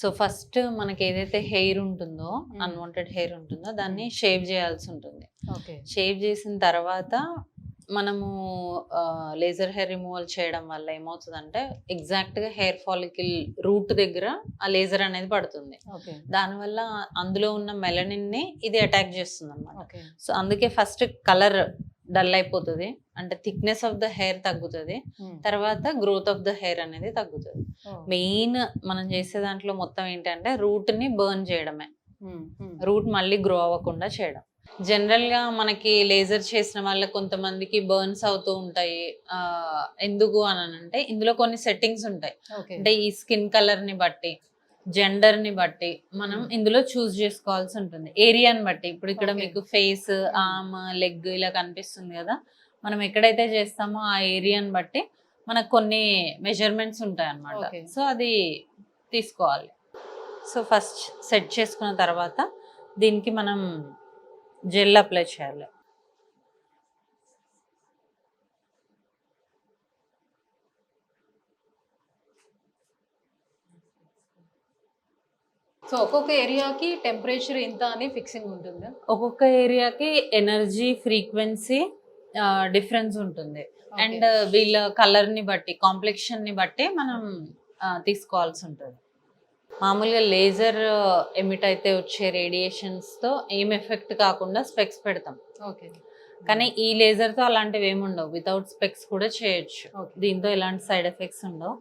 So first మనకి ఏదైతే hair ఉంటుందో, మ్మ్. అన్వాంటెడ్ హెయిర్ ఉంటుందో దాన్ని షేవ్ చేయాల్సి ఉంటుంది. ఓకే. షేవ్ చేసిన తర్వాత మనము లేజర్ హెయిర్ రిమూవల్ చేయడం వల్ల ఏమవుతుందంటే ఎగ్జాక్ట్గా హెయిర్ ఫాలికల్ రూట్ దగ్గర ఆ లేజర్ అనేది పడుతుంది. ఓకే. దానివల్ల అందులో ఉన్న మెలనిన్ని ఇది అటాక్ చేస్తుంది అనమాట. ఓకే. సో అందుకే ఫస్ట్ కలర్ డల్ అయిపోతుంది, అంటే థిక్నెస్ ఆఫ్ ద హెయిర్ తగ్గుతుంది, మ్మ్. తర్వాత గ్రోత్ ఆఫ్ ద హెయిర్ అనేది తగ్గుతుంది. ఓ. మెయిన్ మనం చేసే దాంట్లో మొత్తం ఏంటంటే రూట్ని బర్న్ చేయడమే, మ్మ్. మ్మ్. రూట్ మళ్ళీ గ్రో అవ్వకుండా చేయడం. జనరల్గా మనకి లేజర్ చేసిన వాళ్ళ కొంతమందికి బర్న్స్ అవుతూ ఉంటాయి. ఎందుకు అని అంటే ఇందులో కొన్ని సెట్టింగ్స్ ఉంటాయి. ఓకే. అంటే ఈ స్కిన్ కలర్ని బట్టి, జెండర్ని బట్టి మనం ఇందులో చూస్ చేసుకోవాల్సి ఉంటుంది, ఏరియాని బట్టి. ఇప్పుడు ఇక్కడ Okay. మీకు ఫేస్, ఆర్మ్, లెగ్ ఇలా కనిపిస్తుంది కదా, మనం ఎక్కడైతే చేస్తామో ఆ ఏరియాని బట్టి మనకు కొన్ని మెజర్మెంట్స్ ఉంటాయి అన్నమాట. Okay. సో అది తీసుకోవాలి. సో ఫస్ట్ సెట్ చేసుకున్న తర్వాత దీనికి మనం జెల్ అప్లై చేయాలి. సో ఒక్కొక్క ఏరియాకి టెంపరేచర్ ఇంత అని ఫిక్సింగ్ ఉంటుందా? ఒక్కొక్క ఏరియాకి ఎనర్జీ ఫ్రీక్వెన్సీ డిఫరెన్స్ ఉంటుంది. Okay. అండ్ వీళ్ళ కలర్ని బట్టి, కాంప్లెక్షన్ని బట్టి మనం తీసుకోవాల్సి ఉంటుంది. మామూలుగా లేజర్ ఎమిట్ అయితే వచ్చే రేడియేషన్స్తో ఏం ఎఫెక్ట్ కాకుండా స్పెక్స్ పెడతాం, ఓకే. కానీ ఈ లేజర్తో అలాంటివి ఏమి ఉండవు. వితౌట్ స్పెక్స్ కూడా చేయొచ్చు. Okay. దీంతో ఎలాంటి సైడ్ ఎఫెక్ట్స్ ఉండవు.